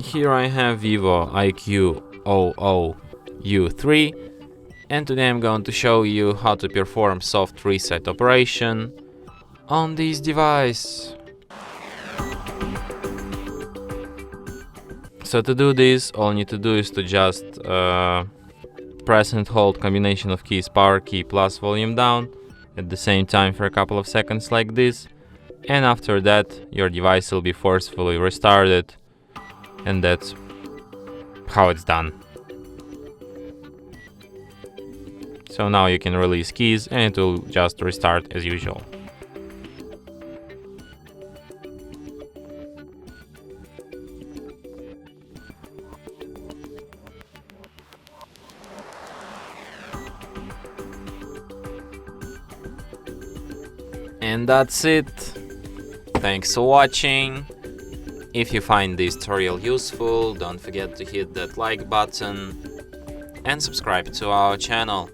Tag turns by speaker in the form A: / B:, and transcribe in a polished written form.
A: Here I have VIVO IQOO U3, and today I'm going to show you how to perform soft reset operation on this device. So to do this, all you need to do is to just press and hold combination of keys, power key plus volume down, at the same time for a couple of seconds like this, and after that your device will be forcefully restarted, and that's how it's done. So now you can release keys and it will just restart as usual. And that's it. Thanks for watching. If you find this tutorial useful, don't forget to hit that like button and subscribe to our channel.